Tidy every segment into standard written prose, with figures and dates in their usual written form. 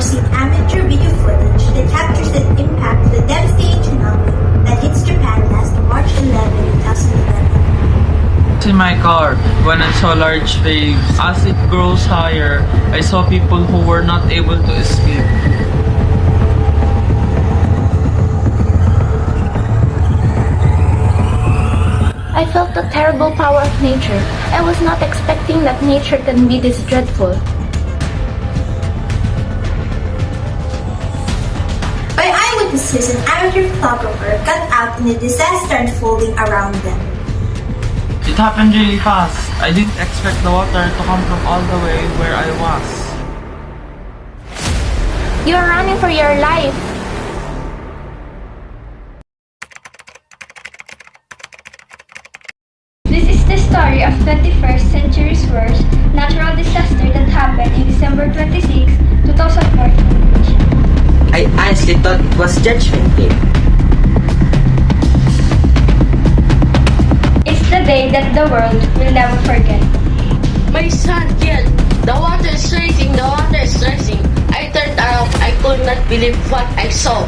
or seen amateur video footage that captures the impact of the devastating tsunami that hits Japan last March 11, 2011. In my car, when I saw large waves, as it grows higher, I saw people who were not able to escape. I felt the terrible power of nature. I was not expecting that nature can be this dreadful. By eyewitnesses, an amateur photographer got out in the disaster unfolding around them. It happened really fast. I didn't expect the water to come from all the way where I was. You're running for your life. This is the story of 21st century's worst natural disaster that happened in December 26, 2014. I honestly thought it was Judgment Day. It's the day that the world will never forget. My son yelled, "The water is rising, the water is rising." I turned around, I could not believe what I saw.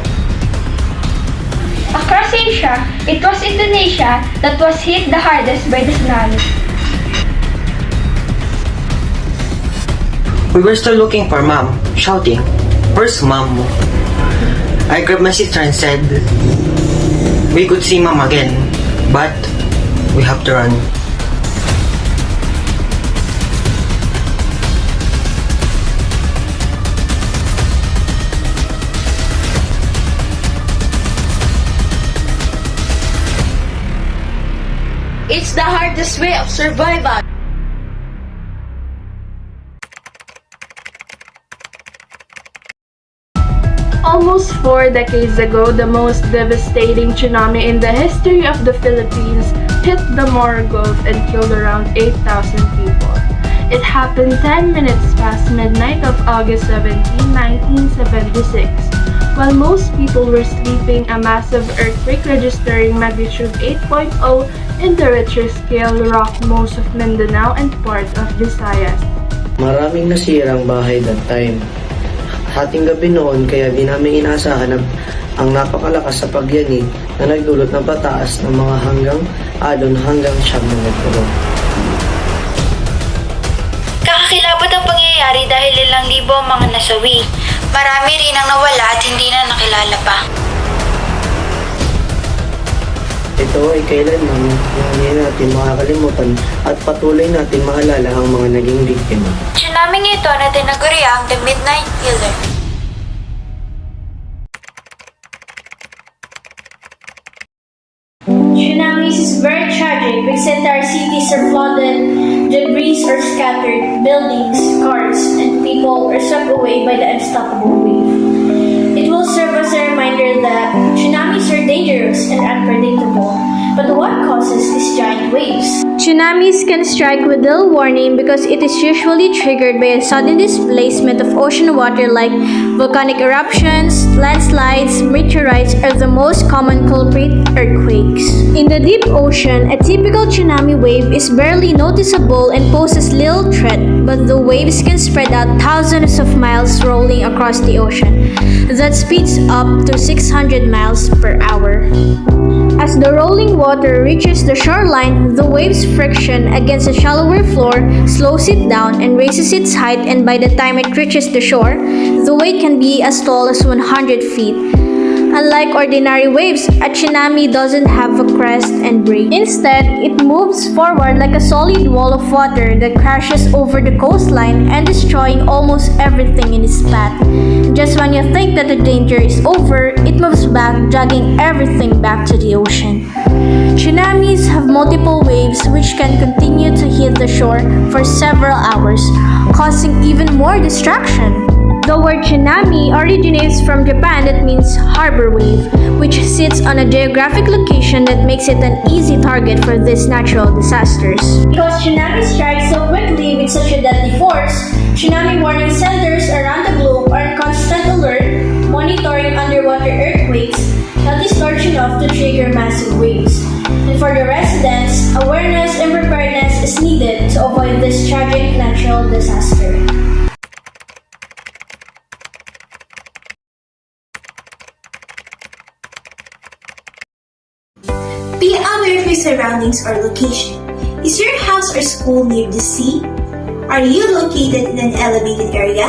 Across Asia, it was Indonesia that was hit the hardest by the tsunami. We were still looking for Mom, shouting, "Where's Mom?" I grabbed my sister and said, "We could see Mom again, but we have to run." It's the hardest way of survival. Almost 4 decades ago, the most devastating tsunami in the history of the Philippines hit the Moro Gulf and killed around 8,000 people. It happened 10 minutes past midnight of August 17, 1976. While most people were sleeping, a massive earthquake registering magnitude 8.0 in the Richter scale rocked most of Mindanao and part of Visayas. Maraming nasirang bahay that time. Hating gabi noon kaya di namin inaasahan ang napakalakas sa pagyanig na nagdulot ng pataas ng mga hanggang alon hanggang 9 na metro. Kakakilabot ang pangyayari dahil ilang libo ang mga nasawi. Marami rin ang nawala at hindi na nakilala pa. Ito ay kailanman hindi natin makakalimutan at patuloy natin maalala ang mga naging biktima. Tsunaming ito na tinaguriang The Midnight Killer. Tsunamis is very tragic because entire cities are flooded, debris are scattered, buildings, cars, and people are swept away by the unstoppable wave. It will serve as a reminder that tsunamis are dangerous and unpredictable. But what causes these giant waves? Tsunamis can strike with little warning because it is usually triggered by a sudden displacement of ocean water like volcanic eruptions, landslides, meteorites are the most common culprit, earthquakes. In the deep ocean, a typical tsunami wave is barely noticeable and poses little threat, but the waves can spread out thousands of miles rolling across the ocean. That speeds up to 600 miles per hour. As the rolling water reaches the shoreline, the wave's friction against a shallower floor slows it down and raises its height, and by the time it reaches the shore, the wave can be as tall as 100 feet. Unlike ordinary waves, a tsunami doesn't have a crest and break. Instead, it moves forward like a solid wall of water that crashes over the coastline and destroying almost everything in its path. Just when you think that the danger is over, it moves back, dragging everything back to the ocean. Tsunamis have multiple waves which can continue to hit the shore for several hours, causing even more destruction. The word tsunami originates from Japan that means harbor wave, which sits on a geographic location that makes it an easy target for these natural disasters. Because tsunami strikes so quickly with such a deadly force, tsunami warning centers around the globe are in constant alert, monitoring underwater earthquakes that is large enough to trigger massive waves. And for the residents, awareness and preparedness is needed to avoid this tragic natural disaster. your surroundings or location. Is your house or school near the sea? Are you located in an elevated area?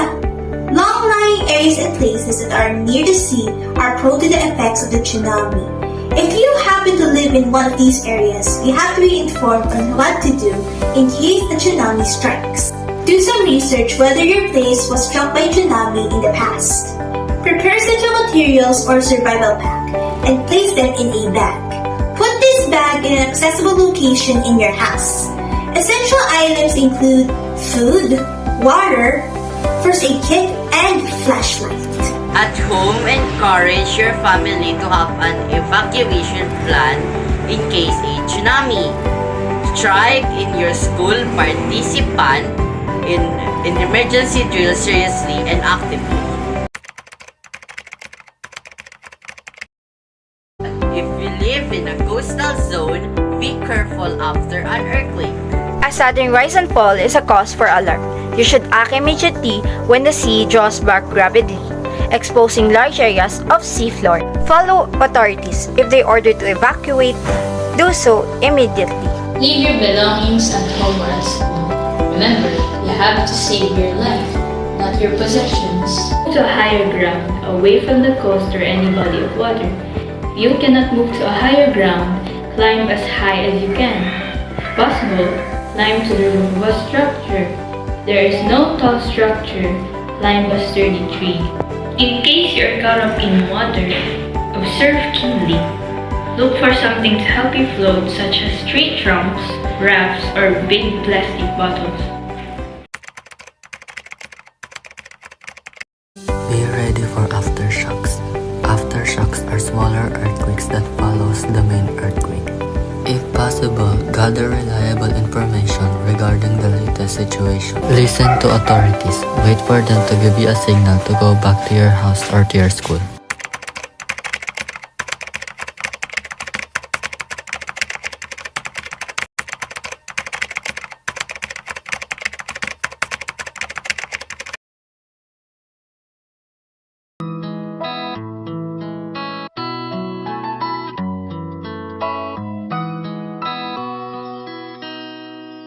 Long-lying areas and places that are near the sea are prone to the effects of the tsunami. If you happen to live in one of these areas, you have to be informed on what to do in case the tsunami strikes. Do some research whether your place was struck by tsunami in the past. Prepare essential materials or survival pack and place them in a bag. Put this bag in an accessible location in your house. Essential items include food, water, first aid kit, and flashlight. At home, encourage your family to have an evacuation plan in case a tsunami strike in your school. Participant in emergency drill seriously and actively. If you live in a coastal zone, be careful after an earthquake. A sudden rise and fall is a cause for alarm. You should act immediately when the sea draws back rapidly, exposing large areas of seafloor. Follow authorities. If they order to evacuate, do so immediately. Leave your belongings at home or at school. Remember, you have to save your life, not your possessions. To a higher ground, away from the coast or any body of water. You cannot move to a higher ground. Climb as high as you can. If possible, climb to the roof of a structure. There is no tall structure. Climb a sturdy tree. In case you're caught up in water, observe keenly. Look for something to help you float, such as tree trunks, rafts, or big plastic bottles. Be ready for aftershocks. Aftershocks are smaller earthquakes that follows the main earthquake. If possible, gather reliable information regarding the latest situation. Listen to authorities. Wait for them to give you a signal to go back to your house or to your school.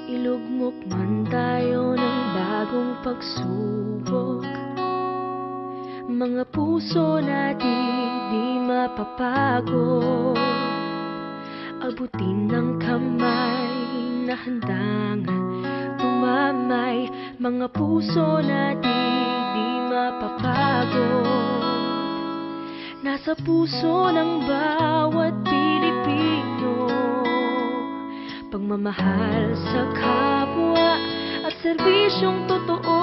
Ilugmok man tayo ng bagong pagsubok, mga puso natin di mapapagod. Abutin ng kamay na handang tumamay, mga puso natin di mapapagod. Nasa puso ng bawat Pilipino, pagmamahal sa kapwa at serbisyong totoo.